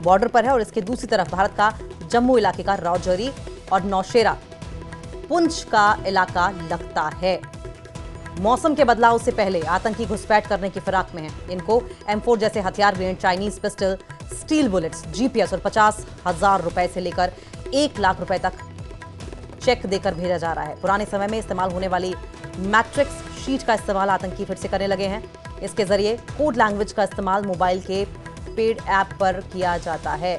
Border पर है और इसके दूसरी तरफ भारत का जम्मू इलाके का राजौरी और नौशेरा पुंछ का इलाका लगता है। मौसम के बदलाव से पहले आतंकी घुसपैठ करने की फिराक में हैं। इनको M4 जैसे हथियार, grenade, Chinese pistol, steel bullets, GPS और 50,000 रुपए से लेकर 1 लाख रुपए तक चेक देकर भेजा जा रहा है। पुराने समय में इस्तेमाल होने वाली मैट्रिक्स शीट का इस्तेमाल आतंकी फिर से करने लगे हैं। इसके जरिए कोड लैंग्वेज का इस्तेमाल मोबाइल के पेड ऐप पर किया जाता है।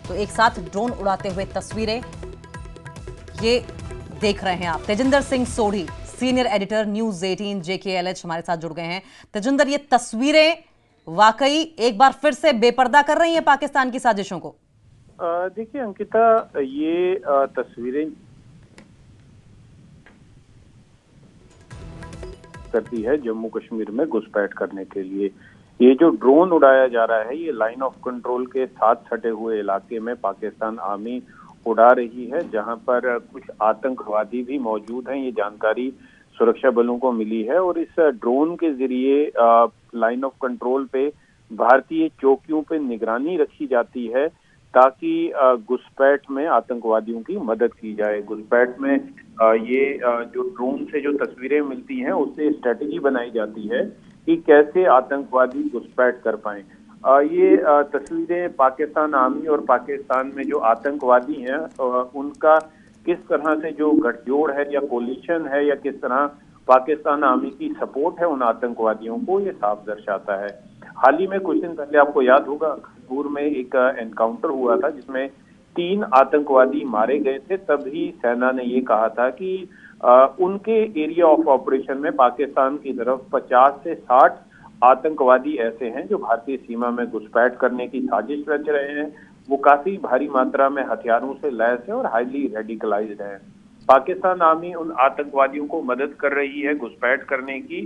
तो एक साथ ड्रोन उड़ाते हुए तस्वीरें ये देख रहे हैं आप। Tejinder Singh Sodhi, senior editor news 18 JKLH हमारे साथ जुड़ गए हैं। तेजिंदर, ये तस्वीरें वाकई एक बार फिर से बेपर्दा कर रही हैं पाकिस्तान की साजिशों को। देखिए अंकिता, ये तस्वीरें करती है जम्मू कश्मीर में घुसपैठ करने के लिए। ये जो ड्रोन उड़ाया जा रहा है, ये लाइन ऑफ कंट्रोल के साथ सटे हुए इलाके में पाकिस्तान आर्मी उड़ा रही है, जहां पर कुछ आतंकवादी भी मौजूद हैं। ये जानकारी सुरक्षा बलों को मिली है और इस ड्रोन के जरिए लाइन ऑफ कंट्रोल पे भारतीय चौकियों पे निगरानी रखी जाती है ताकि घुसपैठ में आतंकवादियों की मदद की जाए। घुसपैठ में ये जो ड्रोन से जो तस्वीरें मिलती हैं उससे स्ट्रेटेजी बनाई जाती है कि कैसे आतंकवादी घुसपैठ कर पाएं। ये तस्वीरें पाकिस्तान आर्मी और पाकिस्तान में जो आतंकवादी हैं उनका किस तरह से जो गठजोड़ है या कोलिशन है या किस तरह पाकिस्तान आर्मी की सपोर्ट है उन आतंकवादियों को, ये साफ दर्शाता है। हाल ही में कुछ दिन पहले आपको याद होगा खनपुर में एक एनकाउंटर हुआ था जिसमें 3 आतंकवादी मारे गए थे। तभी सेना ने ये कहा था कि उनके एरिया ऑफ ऑपरेशन में पाकिस्तान की तरफ 50 से 60 आतंकवादी ऐसे हैं जो भारतीय सीमा में घुसपैठ करने की साजिश रच रहे हैं। वो काफी भारी मात्रा में हथियारों से लैस है और हाईली रेडिकलाइज्ड है। पाकिस्तान आर्मी उन आतंकवादियों को मदद कर रही है घुसपैठ करने की।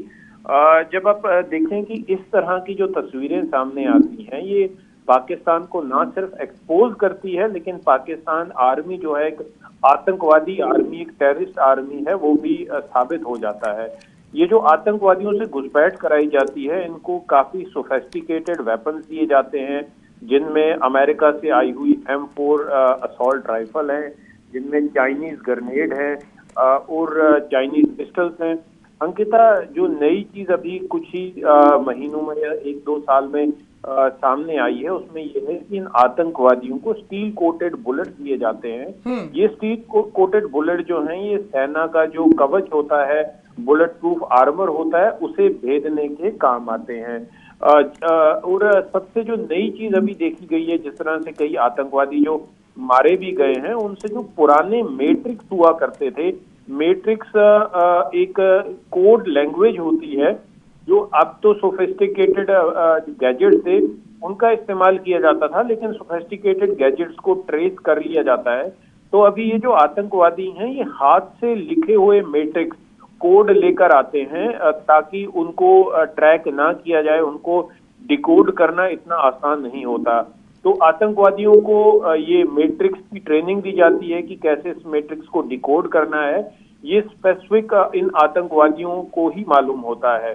जब आप देखें कि इस तरह की जो तस्वीरें सामने आती हैं, ये पाकिस्तान को ना सिर्फ एक्सपोज करती है लेकिन पाकिस्तान आर्मी जो है एक आतंकवादी आर्मी, एक टेररिस्ट आर्मी है, वो भी साबित हो जाता है। ये जो आतंकवादियों से घुसपैठ कराई जाती है, इनको काफी सोफेस्टिकेटेड वेपन्स दिए जाते हैं जिनमें अमेरिका से आई हुई M4 असॉल्ट राइफल है, जिनमें चाइनीज ग्रेनेड है और चाइनीज पिस्टल्स हैं। अंकिता, जो नई चीज अभी कुछ ही महीनों में या 1-2 साल में सामने आई है उसमें यह है कि इन आतंकवादियों को स्टील कोटेड बुलेट दिए जाते हैं। ये स्टील कोटेड बुलेट जो हैं, ये सेना का जो कवच होता है, बुलेट प्रूफ आर्मर होता है, उसे भेदने के काम आते हैं। और सबसे जो नई चीज अभी देखी गई है, जिस तरह से कई आतंकवादी जो मारे भी गए हैं, उनसे जो पुराने मैट्रिक्स हुआ करते थे, मैट्रिक्स एक कोड लैंग्वेज होती है जो अब तो सोफिस्टिकेटेड गैजेट्स थे उनका इस्तेमाल किया जाता था, लेकिन सोफिस्टिकेटेड गैजेट्स को ट्रेस कर लिया जाता है। तो अभी ये जो आतंकवादी हैं, ये हाथ से लिखे हुए मैट्रिक्स कोड लेकर आते हैं ताकि उनको ट्रैक ना किया जाए। उनको डिकोड करना इतना आसान नहीं होता। तो आतंकवादियों को ये मैट्रिक्स की ट्रेनिंग दी जाती है कि कैसे इस मैट्रिक्स को डिकोड करना है। ये स्पेसिफिक इन आतंकवादियों को ही मालूम होता है।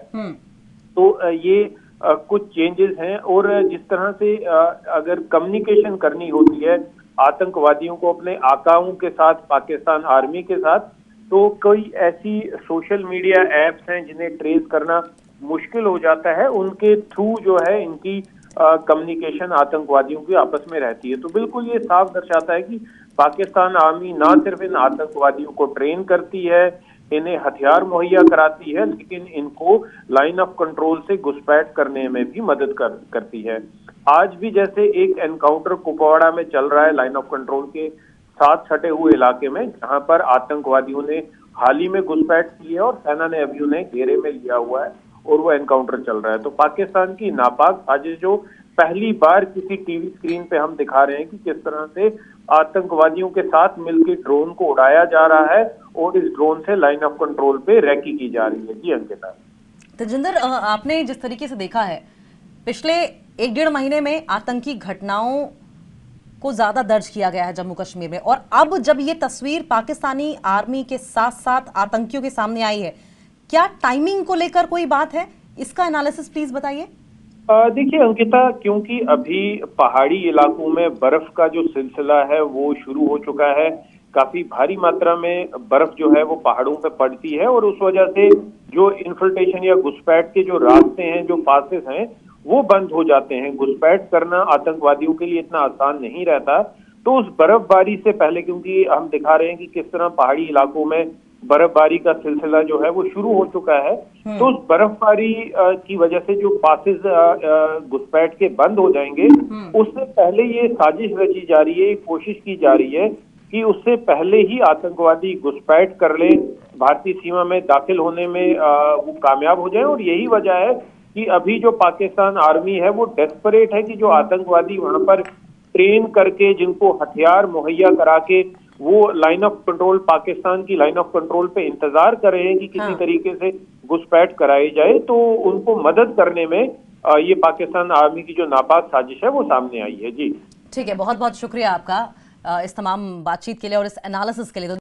तो ये कुछ चेंजेस हैं। और जिस तरह से अगर कम्युनिकेशन करनी होती है आतंकवादियों को अपने आकाओं के साथ, पाकिस्तान आर्मी के साथ, तो कई ऐसी सोशल मीडिया एप्स हैं जिन्हें ट्रेस करना मुश्किल हो जाता है। उनके थ्रू जो है इनकी कम्युनिकेशन आतंकवादियों की आपस में रहती है। तो बिल्कुल ये साफ दर्शाता है कि पाकिस्तान आर्मी ना सिर्फ इन आतंकवादियों को ट्रेन करती है, इन्हें हथियार मुहैया कराती है, लेकिन इनको लाइन ऑफ कंट्रोल से घुसपैठ करने में भी मदद करती है। आज भी जैसे एक एनकाउंटर कुपवाड़ा में चल रहा है लाइन ऑफ कंट्रोल के साथ सटे हुए इलाके में, जहां पर आतंकवादियों ने हाल ही में घुसपैठ की है और सेना ने अभी उन्हें घेरे में लिया हुआ है और वो एनकाउंटर चल रहा है। तो पाकिस्तान की नापाक साजिश जो पहली बार किसी टीवी स्क्रीन पे हम दिखा रहे हैं कि किस तरह से आतंकवादियों के साथ मिलकर ड्रोन को उड़ाया जा रहा है और इस ड्रोन से लाइन ऑफ कंट्रोल पे रैकी की जा रही है। जी अंकिता। तेजिंदर, आपने जिस तरीके से देखा है पिछले 1-1.5 महीने में आतंकी घटनाओं को ज्यादा दर्ज किया गया है जम्मू कश्मीर में, और अब जब ये तस्वीर पाकिस्तानी आर्मी के साथ साथ आतंकियों के सामने आई है, क्या टाइमिंग को लेकर कोई बात है? इसका एनालिसिस प्लीज बताइए। देखिए अंकिता, क्योंकि अभी पहाड़ी इलाकों में बर्फ का जो सिलसिला है वो शुरू हो चुका है। काफी भारी मात्रा में बर्फ जो है वो पहाड़ों पे पड़ती है और उस वजह से जो इन्फिल्ट्रेशन या घुसपैठ के जो रास्ते हैं, जो पासेस हैं, वो बंद हो जाते हैं। घुसपैठ करना आतंकवादियों के लिए इतना आसान नहीं रहता। तो उस बर्फबारी से पहले, क्योंकि हम दिखा रहे हैं कि किस तरह पहाड़ी इलाकों में बर्फबारी का सिलसिला जो है वो शुरू हो चुका है, तो उस बर्फबारी की वजह से जो पासेस घुसपैठ के बंद हो जाएंगे, उससे पहले ये साजिश रची जा रही है, कोशिश की जा रही है कि उससे पहले ही आतंकवादी घुसपैठ कर ले, भारतीय सीमा में दाखिल होने में वो कामयाब हो जाए। और यही वजह है कि अभी जो पाकिस्तान आर्मी है वो डेस्परेट है कि जो आतंकवादी वहां पर ट्रेन करके, जिनको हथियार मुहैया करा के वो लाइन ऑफ कंट्रोल, पाकिस्तान की लाइन ऑफ कंट्रोल पे इंतजार कर रहे हैं कि किसी तरीके से घुसपैठ कराई जाए, तो उनको मदद करने में ये पाकिस्तान आर्मी की जो नापाक साजिश है वो सामने आई है। जी ठीक है, बहुत बहुत शुक्रिया आपका इस तमाम बातचीत के लिए और इस एनालिसिस के लिए।